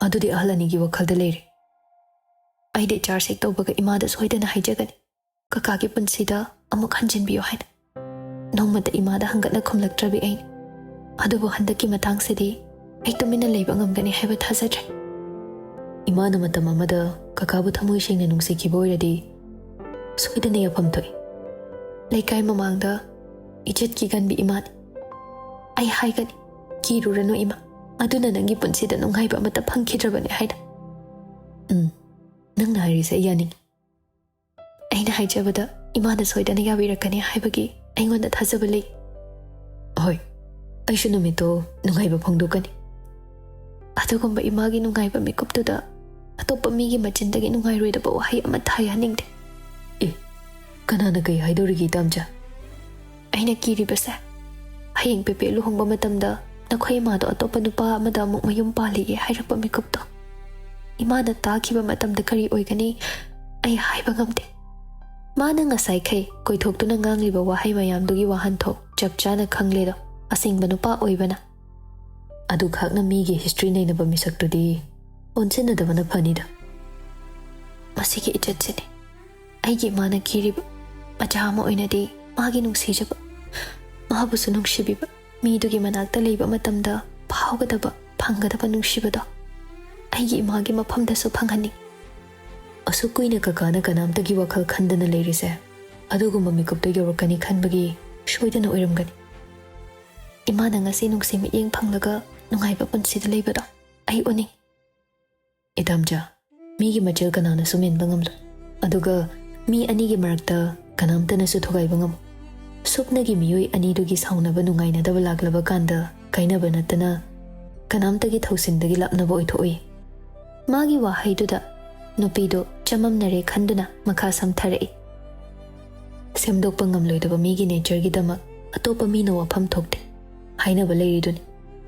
A: ꯑꯗꯨꯗꯤ ꯑꯍꯜ ꯑꯅꯤꯒꯤ ꯋꯥꯈꯜꯗ ꯂꯩꯔꯤ ꯑꯩꯗꯤ ꯆꯥꯔꯖ ꯍꯦꯛ ꯇꯧꯕꯒ ꯏꯃꯥꯗ ꯁꯣꯏꯗꯅ ꯍꯥꯏꯖꯒꯅꯤ ꯀꯀꯥꯒꯤ ꯄꯨꯟꯁꯤꯗ ꯑꯃꯨꯛ ꯍꯟꯖꯤꯟꯕꯤꯌꯣ ꯍꯥꯏꯅ ꯅꯣꯡꯃꯇ ꯏꯃꯥꯗ ꯍꯪꯒꯠꯅ ꯈꯨꯝꯂꯛꯇ꯭ꯔꯕꯤ ꯑꯩꯅꯤ ꯑꯗꯨꯕꯨ ꯍꯟꯗꯛꯀꯤ ꯃꯇꯥꯡꯁꯤꯗꯤ ꯑꯩ ꯇꯨꯃꯤꯟꯅ ꯂꯩꯕ ꯉꯝꯒꯅꯤ ꯍꯥꯏꯕ ꯊꯥꯖꯗ꯭ꯔꯦ ꯏꯃꯥꯅ ꯃꯇꯝ ꯑꯃꯗ ꯀꯀꯥꯕꯨ ꯊꯃꯣꯏ ꯁꯦꯡꯅ ꯅꯨꯡꯁꯤꯈꯤꯕ ꯑꯣꯏꯔꯗꯤ ꯁꯣꯏꯗꯅ ꯌꯥꯐꯝ ꯊꯣꯛꯏ ꯂꯩꯀꯥꯏ ꯃꯃꯥꯡꯗ ꯏꯖꯠꯀꯤ ꯒꯟꯕꯤ ꯏꯃꯥꯅꯤ ꯑꯩ ꯍꯥꯏꯒꯅꯤ ꯀꯤꯔꯨꯔꯅꯨ ꯏꯃꯥ ꯑꯗꯨꯅ ꯅꯪꯒꯤ ꯄꯨꯟꯁꯤꯗ ꯅꯨꯡꯉꯥꯏꯕ ꯑꯃꯠꯇ ꯐꯪꯈꯤꯗ꯭ꯔꯕꯅꯤ ꯍꯥꯏꯅ ꯅꯪꯅ ꯍꯥꯏꯔꯤꯁꯦ ꯑꯩ ꯌꯥꯅꯤꯡꯉꯤ ꯑꯩꯅ ꯍꯥꯏꯖꯕꯗ ꯏꯃꯥꯅ ꯁꯣꯏꯗꯅ ꯌꯥꯕꯤꯔꯛꯀꯅꯤ ꯍꯥꯏꯕꯒꯤ ꯑꯩꯉꯣꯟꯗ ꯊꯥꯖꯕ ꯂꯩ ꯍꯣꯏ ꯑꯩꯁꯨ ꯅꯨꯃꯤꯠꯇꯣ ꯅꯨꯡꯉꯥꯏꯕ ꯐꯣꯡꯗꯣꯛꯀꯅꯤ ꯑꯗꯨꯒꯨꯝꯕ ꯏꯃꯥꯒꯤ ꯅꯨꯡꯉꯥꯏꯕ ꯃꯤꯀꯨꯞꯇꯨꯗ ꯑꯇꯣꯞꯄ ꯃꯤꯒꯤ ꯃꯆꯤꯟꯗꯒꯤ ꯅꯨꯡꯉꯥꯏꯔꯣꯏꯗꯕ ꯋꯥꯍꯩ ꯑꯃꯠꯇ ꯍꯥꯏꯍꯟꯅꯤꯡꯗꯦ ꯀꯅꯥꯅ ꯀꯩ ꯍꯥꯏꯗꯧꯔꯤꯒꯦ ꯏꯇꯥꯝꯆꯥ ꯑꯩꯅ ꯀꯤꯔꯤꯕꯁꯦ ꯍꯌꯦꯡ ꯄꯦꯄꯦ ꯂꯨꯍꯣꯡꯕ ꯃꯇꯝꯗ ꯅꯈꯣꯏ ꯏꯃꯥꯗꯣ ꯑꯇꯣꯞꯄ ꯅꯨꯄꯥ ꯑꯃꯗ ꯑꯃꯨꯛ ꯃꯌꯨꯝ ꯄꯥꯜꯂꯤꯒꯦ ꯍꯥꯏꯔꯛꯄ ꯃꯤꯀꯨꯞꯇꯣ ꯏꯃꯥꯅ ꯇꯥꯈꯤꯕ ꯃꯇꯝꯗ ꯀꯔꯤ ꯑꯣꯏꯒꯅꯤ ꯑꯩ ꯍꯥꯏꯕ ꯉꯝꯗꯦ ꯃꯥꯅ ꯉꯁꯥꯏꯈꯩ ꯀꯣꯏꯊꯣꯛꯇꯨꯅ ꯉꯥꯡꯂꯤꯕ ꯋꯥꯍꯩ ꯃꯌꯥꯝꯗꯨꯒꯤ ꯋꯥꯍꯟꯊꯣꯛ ꯆꯞ ꯆꯥꯅ ꯈꯪꯂꯦꯗꯣ ꯑꯁꯦꯡꯕ ꯅꯨꯄꯥ ꯑꯣꯏꯕꯅ ꯑꯗꯨ ꯈꯛꯅ ꯃꯤꯒꯤ ꯍꯤꯁꯇ꯭ꯔꯤ ꯅꯩꯅꯕ ꯃꯤꯁꯛꯇꯨꯗꯤ ꯑꯣꯟꯁꯤꯟꯅꯗꯕꯅ ꯐꯅꯤꯗ ꯃꯁꯤꯒꯤ ꯏꯖꯠꯁꯤꯅꯤ ꯑꯩꯒꯤ ꯏꯃꯥꯅ ꯀꯤꯔꯤꯕ ꯃꯆꯥ ꯑꯃ ꯑꯣꯏꯅꯗꯤ ꯃꯥꯒꯤ ꯅꯨꯡꯁꯤꯖꯕ ꯃꯥꯕꯨꯁꯨ ꯅꯨꯡꯁꯤꯕꯤꯕ ꯃꯤꯗꯨꯒꯤ ꯃꯅꯥꯛꯇ ꯂꯩꯕ ꯃꯇꯝꯗ ꯐꯥꯎꯒꯗꯕ ꯐꯪꯒꯗꯕ ꯅꯨꯡꯁꯤꯕꯗꯣ ꯑꯩꯒꯤ ꯏꯃꯥꯒꯤ ꯃꯐꯝꯗꯁꯨ ꯐꯪꯍꯟꯅꯤꯡꯉꯤ ꯑꯁꯨꯛ ꯀꯨꯏꯅ ꯀꯀꯥꯅ ꯀꯅꯥꯝꯇꯒꯤ ꯋꯥꯈꯜ ꯈꯟꯗꯅ ꯂꯩꯔꯤꯁꯦ ꯑꯗꯨꯒꯨꯝꯕ ꯃꯤꯀꯨꯞꯇꯣ ꯌꯧꯔꯛꯀꯅꯤ ꯈꯟꯕꯒꯤ ꯁꯣꯏꯗꯅ ꯑꯣꯏꯔꯝꯒꯅꯤ ꯏꯃꯥꯅ ꯉꯁꯤ ꯅꯨꯡꯁꯤ ꯃꯤꯠꯌꯦꯡ ꯐꯪꯂꯒ ꯅꯨꯡꯉꯥꯏꯕ ꯄꯨꯟꯁꯤꯗ ꯂꯩꯕꯗꯣ ꯑꯩ ꯎꯅꯤꯡ ꯏꯗꯥꯝꯆꯥ ꯃꯤꯒꯤ ꯃꯆꯦꯜ ꯀꯅꯥꯅꯁꯨ ꯃꯦꯟꯕ ꯉꯝꯂꯣꯏ ꯑꯗꯨꯒ ꯃꯤ ꯑꯅꯤꯒꯤ ꯃꯔꯛꯇ ꯀꯅꯥꯝꯇꯅꯁꯨ ꯊꯨꯒꯥꯏꯕ ꯉꯝꯃꯣꯏ ꯁꯨꯞꯅꯒꯤ ꯃꯤꯑꯣꯏ ꯑꯅꯤꯗꯨꯒꯤ ꯁꯥꯎꯅꯕ ꯅꯨꯡꯉꯥꯏꯅꯗꯕ ꯂꯥꯛꯂꯕ ꯀꯥꯟꯗ ꯀꯥꯏꯅꯕ ꯅꯠꯇꯅ ꯀꯅꯥꯝꯇꯒꯤ ꯊꯧꯁꯤꯟꯗꯒꯤ ꯂꯥꯞꯅꯕ ꯑꯣꯏꯊꯣꯛꯏ ꯃꯥꯒꯤ ꯋꯥꯍꯩꯗꯨꯗ ꯅꯨꯄꯤꯗꯣ ꯆꯃꯝꯅꯔꯦ ꯈꯟꯗꯨꯅ ꯃꯈꯥ ꯁꯝꯊꯔꯛꯏ ꯁꯦꯝꯗꯣꯛꯄ ꯉꯝꯂꯣꯏꯗꯕ ꯃꯤꯒꯤ ꯅꯦꯆꯔꯒꯤꯗꯃꯛ ꯑꯇꯣꯞꯄ ꯃꯤꯅ ꯋꯥꯐꯝ ꯊꯣꯛꯇꯦ ꯍꯥꯏꯅꯕ ꯂꯩꯔꯤꯗꯨꯅꯤ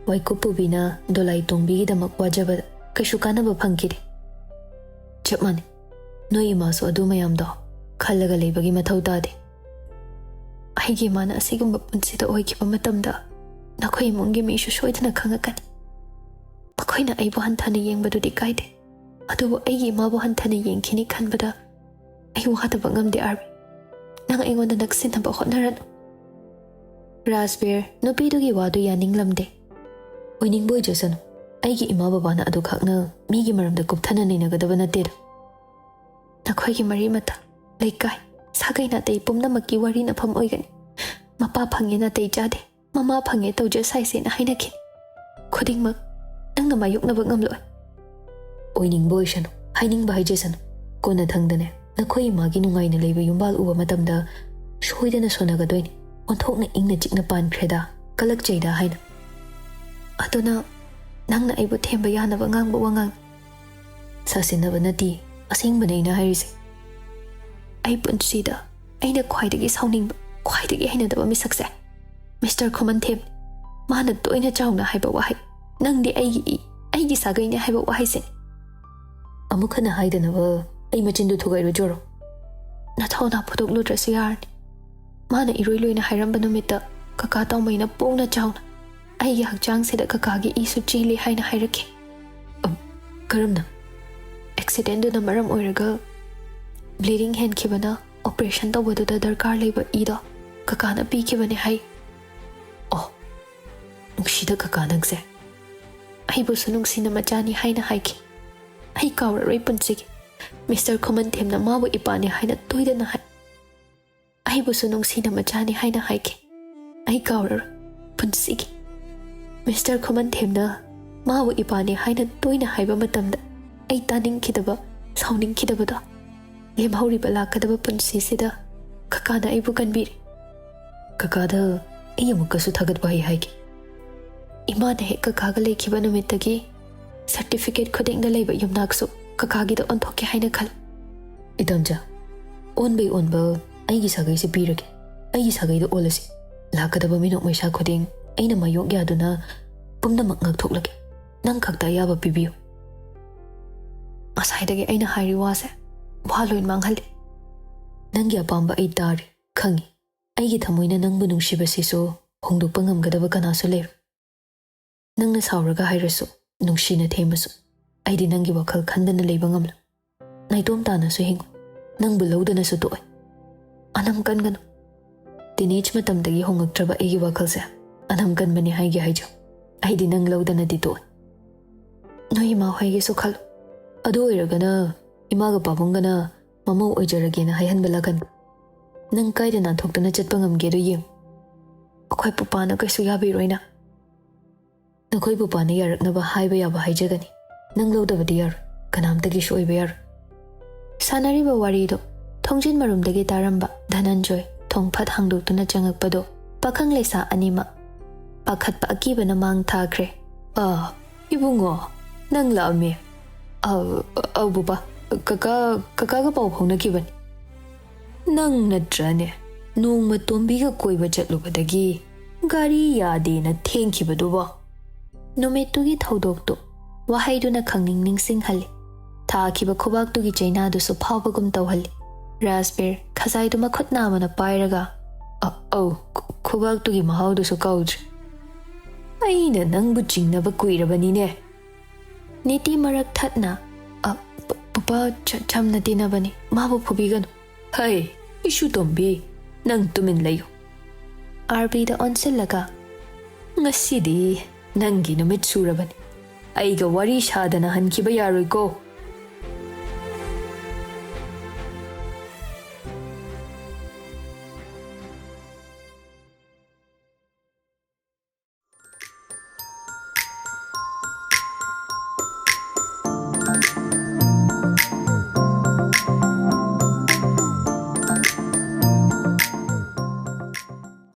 A: ꯋꯥꯏꯀꯨꯞ ꯄꯨꯕꯤꯅ ꯗꯣꯂꯥꯏ ꯇꯣꯡꯕꯤꯒꯤꯗꯃꯛ ꯋꯥꯖꯕꯗ ꯀꯩꯁꯨ ꯀꯥꯟꯅꯕ ꯐꯪꯈꯤꯗꯦ ꯆꯞ ꯃꯥꯟꯅꯩ ꯅꯣꯏ ꯏꯃꯥꯁꯨ ꯑꯗꯨ ꯃꯌꯥꯝꯗꯣ ꯈꯜꯂꯒ ꯂꯩꯕꯒꯤ ꯃꯊꯧ ꯇꯥꯗꯦ ꯑꯩꯒꯤ ꯏꯃꯥꯅ ꯑꯁꯤꯒꯨꯝꯕ ꯄꯨꯟꯁꯤꯗ ꯑꯣꯏꯈꯤꯕ ꯃꯇꯝꯗ ꯅꯈꯣꯏ ꯏꯃꯨꯡꯒꯤ ꯃꯤꯁꯨ ꯁꯣꯏꯗꯅ ꯈꯪꯉꯛꯀꯅꯤ ꯃꯈꯣꯏꯅ ꯑꯩꯕꯨ ꯍꯟꯊꯅ ꯌꯦꯡꯕꯗꯨꯗꯤ ꯀꯥꯏꯗꯦ ꯑꯗꯨꯕꯨ ꯑꯩꯒꯤ ꯏꯃꯥꯕꯨ ꯍꯟꯊꯅ ꯌꯦꯡꯈꯤꯅꯤ ꯈꯟꯕꯗ ꯑꯩ ꯋꯥꯗꯕ ꯉꯝꯗꯦ ꯑꯥꯔꯕꯤ ꯅꯪ ꯑꯩꯉꯣꯟꯗ ꯅꯛꯁꯤꯟꯅꯕ ꯍꯣꯠꯅꯔꯅꯨ ꯔꯥꯖꯕꯤꯔ ꯅꯨꯄꯤꯗꯨꯒꯤ ꯋꯥꯗꯨ ꯌꯥꯅꯤꯡꯂꯝꯗꯦ ꯑꯣꯏꯅꯤꯡꯕ ꯑꯣꯏꯖꯁꯅꯨ ꯑꯩꯒꯤ ꯏꯃꯥ ꯕꯕꯥꯅ ꯑꯗꯨꯈꯛꯅ ꯃꯤꯒꯤ ꯃꯔꯝꯗ ꯀꯨꯞꯊꯅ ꯅꯩꯅꯒꯗꯕ ꯅꯠꯇꯦꯗ ꯅꯈꯣꯏꯒꯤ ꯃꯔꯤ ꯃꯇꯥ ꯂꯩꯀꯥꯏ ꯁꯥꯒꯩ ꯅꯥꯇꯩ ꯄꯨꯝꯅꯃꯛꯀꯤ ꯋꯥꯔꯤ ꯅꯐꯝ ꯑꯣꯏꯒꯅꯤ ꯃꯄꯥ ꯐꯪꯉꯦ ꯅꯥꯇꯩ ꯆꯥꯗꯦ ꯃꯃꯥ ꯐꯪꯉꯦ ꯇꯧꯖ ꯁꯥꯏꯁꯦꯅ ꯍꯥꯏꯅꯈꯤꯅꯤ ꯈꯨꯗꯤꯡꯃꯛ ꯅꯪꯅ ꯃꯥꯌꯣꯛꯅꯕ ꯉꯝꯂꯣꯏ ꯑꯣꯏꯅꯤꯡꯕ ꯑꯣꯏꯁꯅꯨ ꯍꯥꯏꯅꯤꯡꯕ ꯍꯥꯏꯖꯁꯅꯨ ꯀꯣꯟꯅ ꯊꯪꯗꯅꯦ ꯅꯈꯣꯏ ꯏꯃꯥꯒꯤ ꯅꯨꯡꯉꯥꯏꯅ ꯂꯩꯕ ꯌꯨꯝꯕꯥꯜ ꯎꯕ ꯃꯇꯝꯗ ꯁꯣꯏꯗꯅ ꯁꯣꯟꯅꯒꯗꯣꯏꯅꯤ ꯑꯣꯟꯊꯣꯛꯅ ꯏꯪꯅ ꯆꯤꯛꯅ ꯄꯥꯟꯈ꯭ꯔꯦꯗ ꯀꯂꯛꯆꯩꯗ ꯍꯥꯏꯅ ꯑꯗꯨꯅ ꯅꯪꯅ ꯑꯩꯕꯨ ꯊꯦꯝꯕ ꯌꯥꯅꯕ ꯉꯥꯡꯕ ꯋꯥꯉꯥꯡ ꯁꯥꯁꯤꯟꯅꯕ ꯅꯠꯇꯦ ꯑꯁꯦꯡꯕꯅꯦ ꯑꯩꯅ ꯍꯥꯏꯔꯤꯁꯦ ꯑꯩ ꯄꯨꯟꯁꯤꯗ ꯑꯩꯅ ꯈ꯭ꯋꯥꯏꯗꯒꯤ ꯁꯥꯎꯅꯤꯡꯕ ꯈ꯭ꯋꯥꯏꯗꯒꯤ ꯍꯩꯅꯗꯕ ꯃꯤꯁꯛꯁꯦ ꯃꯤꯁꯇꯔ ꯈꯨꯃꯟꯊꯦꯝ ꯃꯥꯅ ꯇꯣꯏꯅ ꯆꯥꯎꯅ ꯍꯥꯏꯕ ꯋꯥꯍꯩ ꯅꯪꯗꯤ ꯑꯩꯒꯤ ꯁꯥꯒꯩꯅꯦ ꯍꯥꯏꯕ ꯋꯥꯍꯩꯁꯦ ꯑꯃꯨꯛ ꯍꯟꯅ ꯍꯥꯏꯗꯅꯕ ꯑꯩ ꯃꯆꯤꯟꯗꯨ ꯊꯨꯒꯥꯏꯔꯨꯖꯔꯣ ꯅꯊꯧꯅꯥ ꯐꯨꯗꯣꯛꯂꯨꯗ꯭ꯔꯁꯨ ꯌꯥꯔꯅꯤ ꯃꯥꯅ ꯏꯔꯣꯏ ꯂꯣꯏꯅ ꯍꯥꯏꯔꯝꯕ ꯅꯨꯃꯤꯠꯇ ꯀꯀꯥ ꯇꯧꯃꯩꯅ ꯄꯣꯡꯅ ꯆꯥꯎꯅ ꯑꯩꯒꯤ ꯍꯛꯆꯥꯡꯁꯤꯗ ꯀꯀꯥꯒꯤ ꯏꯁꯨ ꯆꯦꯜꯂꯤ ꯍꯥꯏꯅ ꯍꯥꯏꯔꯛꯈꯤ ꯀꯔꯝꯅ ꯑꯦꯛꯁꯤꯗꯦꯟꯗꯨꯅ ꯃꯔꯝ ꯑꯣꯏꯔꯒ ꯕ꯭ꯂꯤडिꯡ ꯍꯦꯟꯈꯤꯕꯅ ꯑꯣꯄꯔꯦꯁꯟ ꯇꯧꯕꯗꯨꯗ ꯗꯔꯀꯥꯔ ꯂꯩꯕ ꯏꯗꯣ ꯀꯀꯥꯅ ꯄꯤꯈꯤꯕꯅꯦ ꯍꯥꯏ ꯑꯣ ꯅꯨꯡꯁꯤꯗ ꯀꯀꯥ ꯅꯪꯁꯦ ꯑꯩꯕꯨꯁꯨ ꯅꯨꯡꯁꯤꯅ ꯃꯆꯥꯅꯤ ꯍꯥꯏꯅ ꯍꯥꯏꯈꯤ ꯑꯩ ꯀꯥꯎꯔꯔꯣꯏ ꯄꯨꯟꯁꯤꯒꯤ ꯃꯤꯁꯇꯔ ꯈꯨꯃꯟꯊꯦꯝꯅ ꯃꯥꯕꯨ ꯏꯄꯥꯅꯤ ꯍꯥꯏꯅ ꯇꯣꯏꯗꯅ ꯍꯥꯏ ꯑꯩꯕꯨꯁꯨ ꯅꯨꯡꯁꯤꯅ ꯃꯆꯥꯅꯤ ꯍꯥꯏꯅ ꯍꯥꯏꯈꯤ ꯑꯩ ꯀꯥꯎꯔꯔꯣꯏ ꯄꯨꯟꯁꯤꯒꯤ ꯃꯤꯁꯇꯔ ꯈꯨꯃꯟꯊꯦꯝꯅ ꯃꯥꯕꯨ ꯏꯄꯥꯅꯤ ꯍꯥꯏꯅ ꯇꯣꯏꯅ ꯍꯥꯏꯕ ꯃꯇꯝꯗ ꯑꯩ ꯇꯥꯅꯤꯡꯈꯤꯗꯕ ꯁꯥꯎꯅꯤꯡꯈꯤꯗꯕꯗꯣ ꯂꯦꯝꯍꯧꯔꯤꯕ ꯂꯥꯛꯀꯗꯕ ꯄꯨꯟꯁꯤꯁꯤꯗ ꯀꯀꯥꯅ ꯑꯩꯕꯨ ꯀꯟꯕꯤꯔꯤ ꯀꯀꯥꯗ ꯑꯩ ꯑꯃꯨꯛꯀꯁꯨ ꯊꯥꯒꯠ ꯋꯥꯍꯩ ꯍꯥꯏꯈꯤ ꯏꯃꯥꯅ ꯍꯦꯛ ꯀꯀꯥꯒ ꯂꯩꯈꯤꯕ ꯅꯨꯃꯤꯠꯇꯒꯤ ꯁꯔꯇꯤꯐꯤꯀꯦꯠ ꯈꯨꯗꯤꯡꯗ ꯂꯩꯕ ꯌꯨꯝꯅꯥꯛꯁꯨ ꯀꯀꯥꯒꯤꯗ ꯑꯣꯟꯊꯣꯛꯀꯦ ꯍꯥꯏꯅ ꯈꯜꯂꯤ ꯏꯗꯝꯆꯥ ꯑꯣꯟꯕꯩ ꯑꯣꯟꯕ ꯑꯩꯒꯤ ꯁꯥꯒꯩꯁꯦ ꯄꯤꯔꯒꯦ ꯑꯩꯒꯤ ꯁꯥꯒꯩꯗ ꯑꯣꯜꯂꯁꯤ ꯂꯥꯛꯀꯗꯕ ꯃꯤꯅꯣꯛ ꯃꯩꯁꯥ ꯈꯨꯗꯤꯡ ꯑꯩꯅ ꯃꯥꯌꯣꯛ ꯌꯥꯗꯨꯅ ꯄꯨꯝꯅꯃꯛ ꯉꯥꯛꯊꯣꯛꯂꯒꯦ ꯅꯪ ꯈꯛꯇ ꯑꯌꯥꯕ ꯄꯤꯕꯤꯌꯨ ꯉꯁꯥꯏꯗꯒꯤ ꯑꯩꯅ ꯍꯥꯏꯔꯤ ꯋꯥꯁꯦ ꯋꯥ ꯂꯣꯏ ꯃꯥꯡꯍꯜꯂꯤ ꯅꯪꯒꯤ ꯑꯄꯥꯝꯕ ꯑꯩ ꯇꯥꯔꯤ ꯈꯪꯉꯤ ꯑꯩꯒꯤ ꯊꯃꯣꯏꯅ ꯅꯪꯕꯨ ꯅꯨꯡꯁꯤꯕꯁꯤꯁꯨ ꯍꯣꯡꯗꯣꯛꯄ ꯉꯝꯒꯗꯕ ꯀꯅꯥꯁꯨ ꯂꯩꯔꯣꯏ ꯅꯪꯅ ꯁꯥꯎꯔꯒ ꯍꯥꯏꯔꯁꯨ ꯅꯨꯡꯁꯤꯅ ꯊꯦꯝꯕꯁꯨ ꯑꯩꯗꯤ ꯅꯪꯒꯤ ꯋꯥꯈꯜ ꯈꯟꯗꯅ ꯂꯩꯕ ꯉꯝꯂꯣꯏ ꯅꯥꯏꯇꯣꯝ ꯇꯥꯅꯁꯨ ꯍꯤꯡꯉꯨ ꯅꯪꯕꯨ ꯂꯧꯗꯅꯁꯨ ꯇꯣꯛꯑꯣꯏ ꯑꯅꯝ ꯀꯟꯒꯅꯨ ꯇꯤꯅꯦꯖ ꯃꯇꯝꯗꯒꯤ ꯍꯣꯡꯉꯛꯇ꯭ꯔꯕ ꯑꯩꯒꯤ ꯋꯥꯈꯜꯁꯦ ꯑꯅꯝ ꯀꯟꯕꯅꯤ ꯍꯥꯏꯒꯦ ꯍꯥꯏꯖꯧ ꯑꯩꯗꯤ ꯅꯪ ꯂꯧꯗꯅꯗꯤ ꯇꯣꯛꯑꯣꯏ ꯅꯣꯏ ꯏꯃꯥ ꯍꯣꯏꯒꯤꯁꯨ ꯈꯜꯂꯨ ꯑꯗꯨ ꯑꯣꯏꯔꯒꯅ ꯏꯃꯥꯒ ꯄꯥꯕꯨꯡꯒꯅ ꯃꯃꯧ ꯑꯣꯏꯖꯔꯒꯦꯅ ꯍꯥꯏꯍꯟꯕ ꯂꯥꯛꯀꯟ ꯅꯪ ꯀꯥꯏꯗ ꯅꯥꯟꯊꯣꯛꯇꯅ ꯆꯠꯄ ꯉꯝꯒꯦꯗꯣ ꯌꯦꯡꯉꯨ ꯑꯩꯈꯣꯏ ꯄꯨꯄꯥꯅ ꯀꯩꯁꯨ ꯌꯥꯕꯤꯔꯣꯏꯅ ꯅꯈꯣꯏ ꯄꯨꯄꯥꯅ ꯌꯥꯔꯛꯅꯕ ꯍꯥꯏꯕ ꯌꯥꯕ ꯍꯥꯏꯖꯒꯅꯤ ꯅꯪ ꯂꯧꯗꯕꯗꯤ ꯌꯥꯔꯣꯏ ꯀꯅꯥꯝꯇꯒꯤꯁꯨ ꯑꯣꯏꯕ ꯌꯥꯔꯣꯏ ꯁꯥꯟꯅꯔꯤꯕ ꯋꯥꯔꯤꯗꯣ ꯊꯣꯡꯖꯤꯟ ꯃꯔꯨꯝꯗꯒꯤ ꯇꯥꯔꯝꯕ ꯙꯅꯟꯖꯣꯏ ꯊꯣꯡꯐꯠ ꯍꯥꯡꯗꯣꯛꯇꯨꯅ ꯆꯪꯉꯛꯄꯗꯣ ꯄꯥꯈꯪ ꯂꯩꯁꯥ ꯑꯅꯤꯃꯛ ꯄꯥꯈꯠꯄ ꯑꯀꯤꯕꯅ ꯃꯥꯡ ꯊꯥꯈ꯭ꯔꯦ ꯏꯕꯨꯡꯉꯣ ꯅꯪ ꯂꯥꯛꯑꯝꯃꯦ ꯕꯨꯕꯥ ꯀꯀꯥꯒ ꯄꯥꯎ ꯐꯥꯎꯅꯈꯤꯕꯅꯤ ꯅꯪ ꯅꯠꯇ꯭ꯔꯅꯦ ꯅꯣꯡꯃ ꯇꯣꯝꯕꯤꯒ ꯀꯣꯏꯕ ꯆꯠꯂꯨꯕꯗꯒꯤ ꯒꯥꯔꯤ ꯌꯥꯗꯦꯅ ꯊꯦꯡꯈꯤꯕꯗꯨꯕꯣ ꯅꯨꯃꯤꯠꯇꯨꯒꯤ ꯊꯧꯗꯣꯛꯇꯨ ꯋꯥꯍꯩꯗꯨꯅ ꯈꯪꯅꯤꯡ ꯅꯤꯡꯁꯤꯡꯍꯜꯂꯤ ꯊꯥꯈꯤꯕ ꯈꯨꯕꯥꯛꯇꯨꯒꯤ ꯆꯩꯅꯥꯗꯨꯁꯨ ꯐꯥꯎꯕꯒꯨꯝ ꯇꯧꯍꯜꯂꯤ ꯔꯥꯖꯕꯤꯔ ꯈꯖꯥꯏꯗꯨ ꯃꯈꯨꯠ ꯅꯥꯝꯃꯅ ꯄꯥꯏꯔꯒ ꯈꯨꯕꯥꯛꯇꯨꯒꯤ ꯃꯍꯥꯎꯗꯨꯁꯨ ꯀꯥꯎꯗ꯭ꯔꯤ ꯑꯩꯅ ꯅꯪꯕꯨ ꯆꯤꯡꯅꯕ ꯀꯨꯏꯔꯕꯅꯤꯅꯦ ꯅꯤꯇꯤ ꯃꯔꯛ ꯊꯠꯅ ꯄꯨꯄꯥ ꯆꯝꯅ ꯇꯤꯟꯅꯕꯅꯤ ꯃꯥꯕꯨ ꯐꯨꯕꯤꯒꯅꯨ ꯍꯩ ꯏꯁꯨ ꯇꯣꯝꯕꯤ ꯅꯪ ꯇꯨꯃꯤꯟ ꯂꯩꯌꯨ ꯑꯥꯔꯕꯤꯗ ꯑꯣꯟꯁꯤꯜꯂꯒ ꯉꯁꯤꯗꯤ ꯅꯪꯒꯤ ꯅꯨꯃꯤꯠ ꯁꯨꯔꯕꯅꯤ ꯑꯩꯒ ꯋꯥꯔꯤ ꯁꯥꯗꯅ ꯍꯟꯈꯤꯕ ꯌꯥꯔꯣꯏꯀꯣ